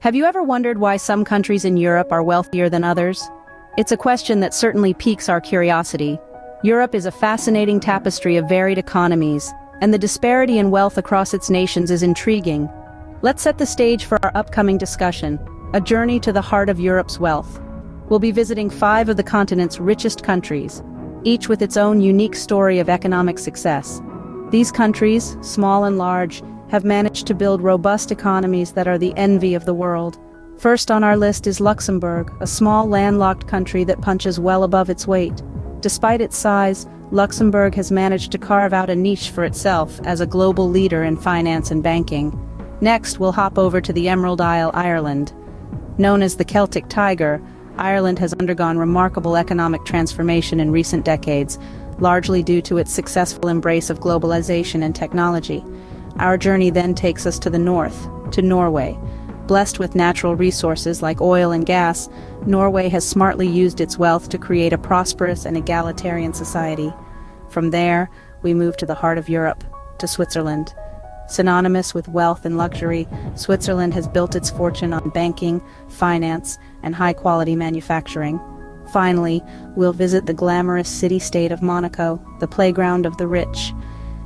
Have you ever wondered why some countries in Europe are wealthier than others? It's a question that certainly piques our curiosity. Europe is a fascinating tapestry of varied economies, and the disparity in wealth across its nations is intriguing. Let's set the stage for our upcoming discussion, a journey to the heart of Europe's wealth. We'll be visiting 5 of the continent's richest countries, each with its own unique story of economic success. These countries, small and large, have managed to build robust economies that are the envy of the world. First on our list is Luxembourg, a small landlocked country that punches well above its weight. Despite its size, Luxembourg has managed to carve out a niche for itself as a global leader in finance and banking. Next, we'll hop over to the Emerald Isle, Ireland. Known as the Celtic Tiger, Ireland has undergone remarkable economic transformation in recent decades, largely due to its successful embrace of globalization and technology. Our journey then takes us to the north, to Norway. Blessed with natural resources like oil and gas, Norway has smartly used its wealth to create a prosperous and egalitarian society. From there, we move to the heart of Europe, to Switzerland. Synonymous with wealth and luxury, Switzerland has built its fortune on banking, finance, and high-quality manufacturing. Finally, we'll visit the glamorous city-state of Monaco, the playground of the rich.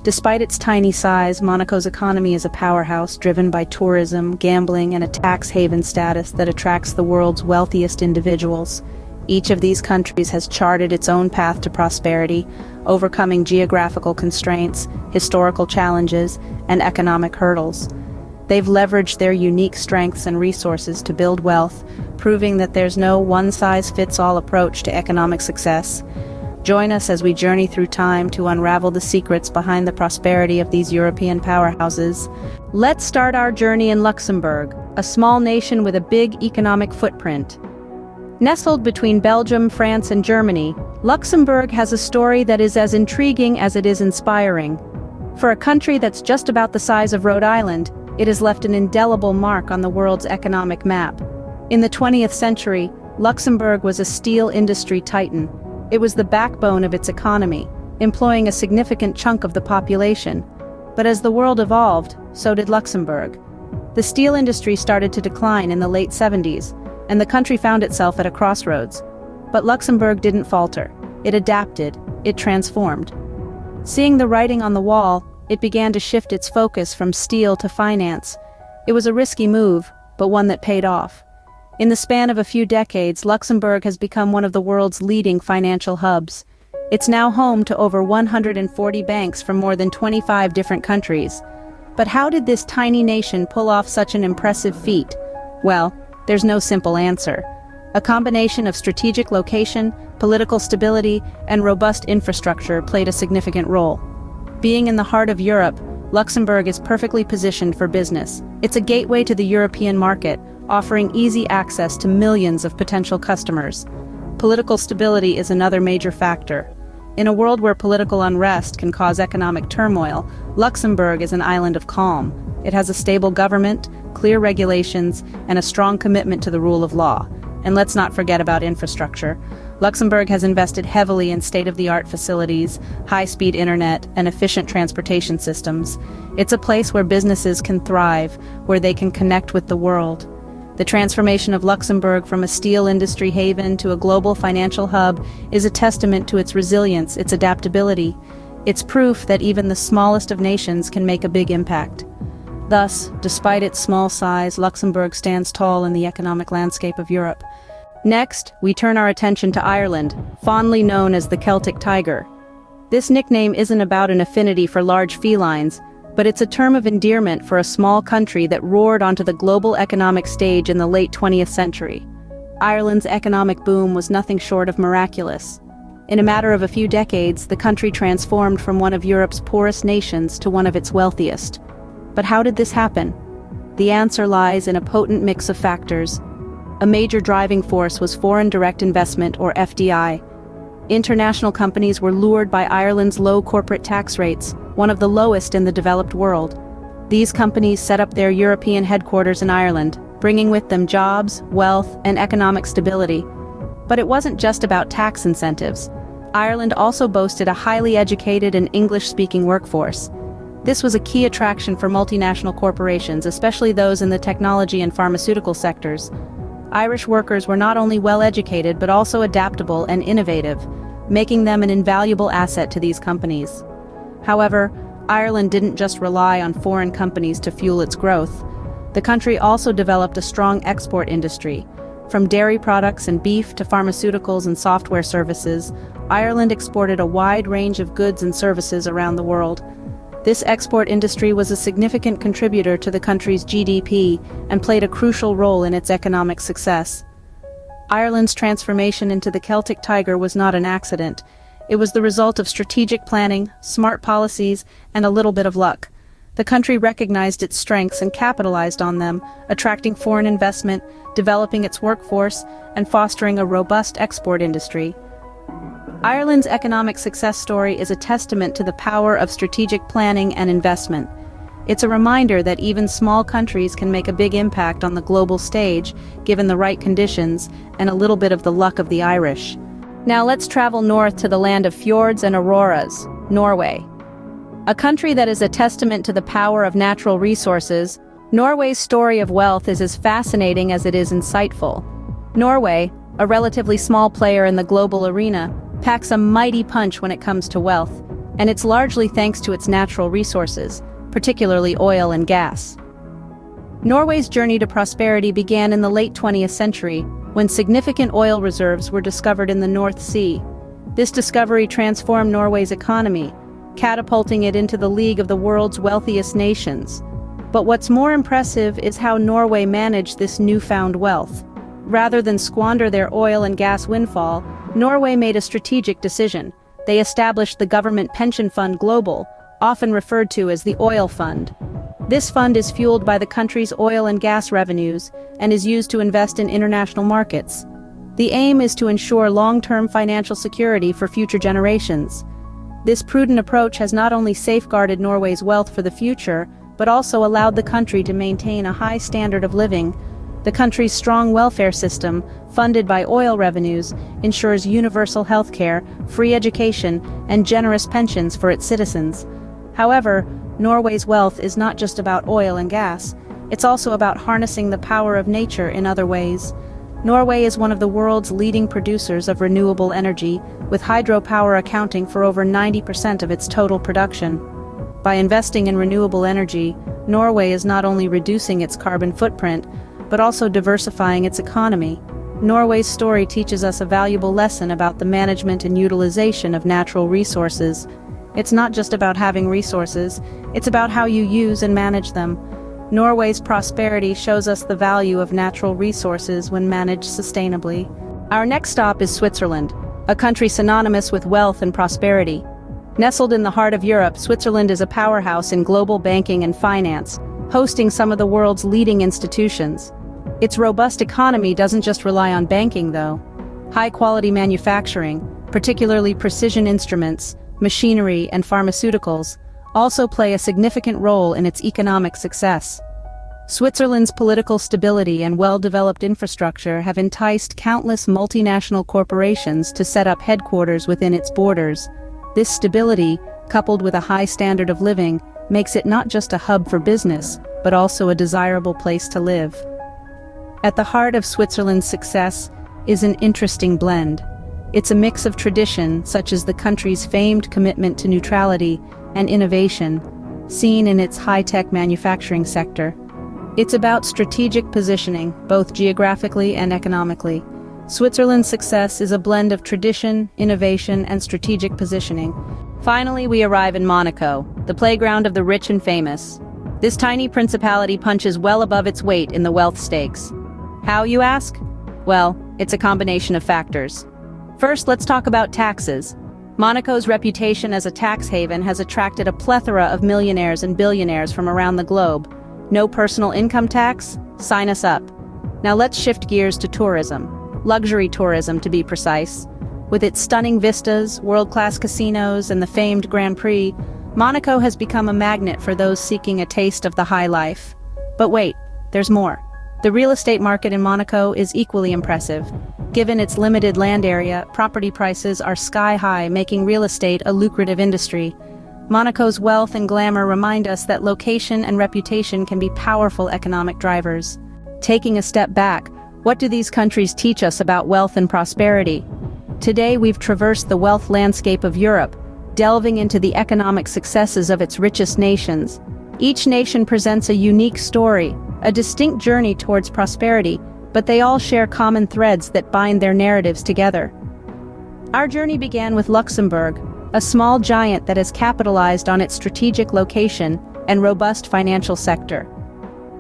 Despite its tiny size, Monaco's economy is a powerhouse driven by tourism, gambling, and a tax haven status that attracts the world's wealthiest individuals. Each of these countries has charted its own path to prosperity, overcoming geographical constraints, historical challenges, and economic hurdles. They've leveraged their unique strengths and resources to build wealth, proving that there's no one-size-fits-all approach to economic success. Join us as we journey through time to unravel the secrets behind the prosperity of these European powerhouses. Let's start our journey in Luxembourg, a small nation with a big economic footprint. Nestled between Belgium, France, and Germany, Luxembourg has a story that is as intriguing as it is inspiring. For a country that's just about the size of Rhode Island, it has left an indelible mark on the world's economic map. In the 20th century, Luxembourg was a steel industry titan. It was the backbone of its economy, employing a significant chunk of the population. But as the world evolved, so did Luxembourg. The steel industry started to decline in the late 70s, and the country found itself at a crossroads. But Luxembourg didn't falter. It adapted, it transformed. Seeing the writing on the wall, it began to shift its focus from steel to finance. It was a risky move, but one that paid off. In the span of a few decades, Luxembourg has become one of the world's leading financial hubs. It's now home to over 140 banks from more than 25 different countries. But how did this tiny nation pull off such an impressive feat? Well, there's no simple answer. A combination of strategic location, political stability, and robust infrastructure played a significant role. Being in the heart of Europe, Luxembourg is perfectly positioned for business. It's a gateway to the European market, offering easy access to millions of potential customers. Political stability is another major factor. In a world where political unrest can cause economic turmoil, Luxembourg is an island of calm. It has a stable government, clear regulations, and a strong commitment to the rule of law. And let's not forget about infrastructure. Luxembourg has invested heavily in state-of-the-art facilities, high-speed internet, and efficient transportation systems. It's a place where businesses can thrive, where they can connect with the world. The transformation of Luxembourg from a steel industry haven to a global financial hub is a testament to its resilience, its adaptability. It's proof that even the smallest of nations can make a big impact. Thus, despite its small size, Luxembourg stands tall in the economic landscape of Europe. Next, we turn our attention to Ireland, fondly known as the Celtic Tiger. This nickname isn't about an affinity for large felines, but it's a term of endearment for a small country that roared onto the global economic stage in the late 20th century. Ireland's economic boom was nothing short of miraculous. In a matter of a few decades, the country transformed from one of Europe's poorest nations to one of its wealthiest. But how did this happen? The answer lies in a potent mix of factors. A major driving force was foreign direct investment, or FDI. International companies were lured by Ireland's low corporate tax rates, one of the lowest in the developed world. These companies set up their European headquarters in Ireland, bringing with them jobs, wealth, and economic stability. But it wasn't just about tax incentives. Ireland also boasted a highly educated and English-speaking workforce. This was a key attraction for multinational corporations, especially those in the technology and pharmaceutical sectors. Irish workers were not only well-educated but also adaptable and innovative, making them an invaluable asset to these companies. However, Ireland didn't just rely on foreign companies to fuel its growth. The country also developed a strong export industry. From dairy products and beef to pharmaceuticals and software services, Ireland exported a wide range of goods and services around the world. This export industry was a significant contributor to the country's GDP and played a crucial role in its economic success. Ireland's transformation into the Celtic Tiger was not an accident. It was the result of strategic planning, smart policies, and a little bit of luck. The country recognized its strengths and capitalized on them, attracting foreign investment, developing its workforce, and fostering a robust export industry. Ireland's economic success story is a testament to the power of strategic planning and investment. It's a reminder that even small countries can make a big impact on the global stage, given the right conditions and a little bit of the luck of the Irish. Now let's travel north to the land of fjords and auroras, Norway. A country that is a testament to the power of natural resources, Norway's story of wealth is as fascinating as it is insightful. Norway, a relatively small player in the global arena, packs a mighty punch when it comes to wealth, and it's largely thanks to its natural resources, particularly oil and gas. Norway's journey to prosperity began in the late 20th century, when significant oil reserves were discovered in the North Sea. This discovery transformed Norway's economy, catapulting it into the league of the world's wealthiest nations. But what's more impressive is how Norway managed this newfound wealth. Rather than squander their oil and gas windfall, Norway made a strategic decision. They established the government pension fund Global, often referred to as the Oil Fund. This fund is fueled by the country's oil and gas revenues and is used to invest in international markets. The aim is to ensure long-term financial security for future generations. This prudent approach has not only safeguarded Norway's wealth for the future, but also allowed the country to maintain a high standard of living. The country's strong welfare system, funded by oil revenues, ensures universal health care, free education, and generous pensions for its citizens. However, Norway's wealth is not just about oil and gas. It's also about harnessing the power of nature in other ways. Norway is one of the world's leading producers of renewable energy, with hydropower accounting for over 90% of its total production. By investing in renewable energy, Norway is not only reducing its carbon footprint, but also diversifying its economy. Norway's story teaches us a valuable lesson about the management and utilization of natural resources. It's not just about having resources, it's about how you use and manage them. Norway's prosperity shows us the value of natural resources when managed sustainably. Our next stop is Switzerland, a country synonymous with wealth and prosperity. Nestled in the heart of Europe, Switzerland is a powerhouse in global banking and finance, hosting some of the world's leading institutions. Its robust economy doesn't just rely on banking, though. High-quality manufacturing, particularly precision instruments, machinery, and pharmaceuticals, also play a significant role in its economic success. Switzerland's political stability and well-developed infrastructure have enticed countless multinational corporations to set up headquarters within its borders. This stability, coupled with a high standard of living, makes it not just a hub for business, but also a desirable place to live. At the heart of Switzerland's success is an interesting blend. It's a mix of tradition, such as the country's famed commitment to neutrality and innovation, seen in its high-tech manufacturing sector. It's about strategic positioning, both geographically and economically. Switzerland's success is a blend of tradition, innovation, and strategic positioning. Finally, we arrive in Monaco, the playground of the rich and famous. This tiny principality punches well above its weight in the wealth stakes. How, you ask? Well, it's a combination of factors. First, let's talk about taxes. Monaco's reputation as a tax haven has attracted a plethora of millionaires and billionaires from around the globe. No personal income tax? Sign us up. Now let's shift gears to tourism. Luxury tourism, to be precise. With its stunning vistas, world-class casinos, and the famed Grand Prix, Monaco has become a magnet for those seeking a taste of the high life. But wait, there's more. The real estate market in Monaco is equally impressive. Given its limited land area, property prices are sky-high, making real estate a lucrative industry. Monaco's wealth and glamour remind us that location and reputation can be powerful economic drivers. Taking a step back, what do these countries teach us about wealth and prosperity? Today we've traversed the wealth landscape of Europe, delving into the economic successes of its richest nations. Each nation presents a unique story, a distinct journey towards prosperity, but they all share common threads that bind their narratives together. Our journey began with Luxembourg, a small giant that has capitalized on its strategic location and robust financial sector.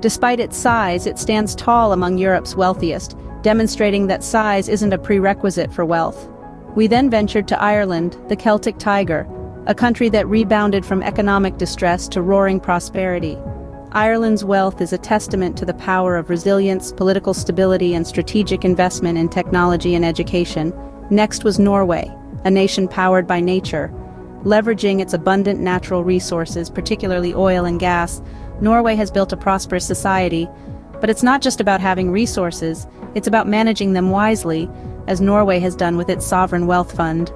Despite its size, it stands tall among Europe's wealthiest, demonstrating that size isn't a prerequisite for wealth. We then ventured to Ireland, the Celtic tiger, a country that rebounded from economic distress to roaring prosperity. Ireland's wealth is a testament to the power of resilience, political stability, and strategic investment in technology and education. Next was Norway, a nation powered by nature. Leveraging its abundant natural resources, particularly oil and gas, Norway has built a prosperous society. But it's not just about having resources, it's about managing them wisely, as Norway has done with its sovereign wealth fund.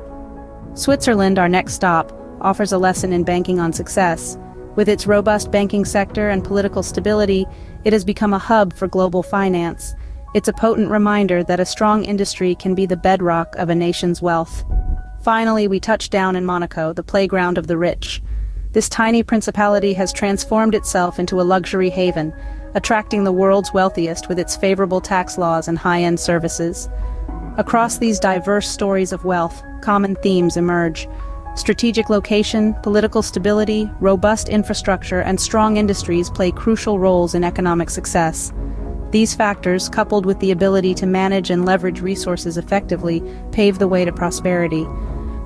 Switzerland, our next stop, offers a lesson in banking on success. With its robust banking sector and political stability, it has become a hub for global finance. It's a potent reminder that a strong industry can be the bedrock of a nation's wealth. Finally, we touched down in Monaco, the playground of the rich. This tiny principality has transformed itself into a luxury haven, attracting the world's wealthiest with its favorable tax laws and high-end services. Across these diverse stories of wealth, common themes emerge. Strategic location, political stability, robust infrastructure, and strong industries play crucial roles in economic success. These factors, coupled with the ability to manage and leverage resources effectively, pave the way to prosperity.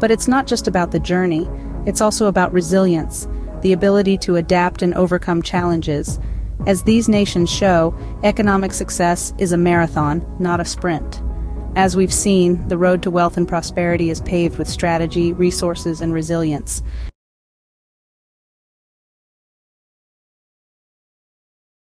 But it's not just about the journey, it's also about resilience, the ability to adapt and overcome challenges. As these nations show, economic success is a marathon, not a sprint. As we've seen, the road to wealth and prosperity is paved with strategy, resources, and resilience.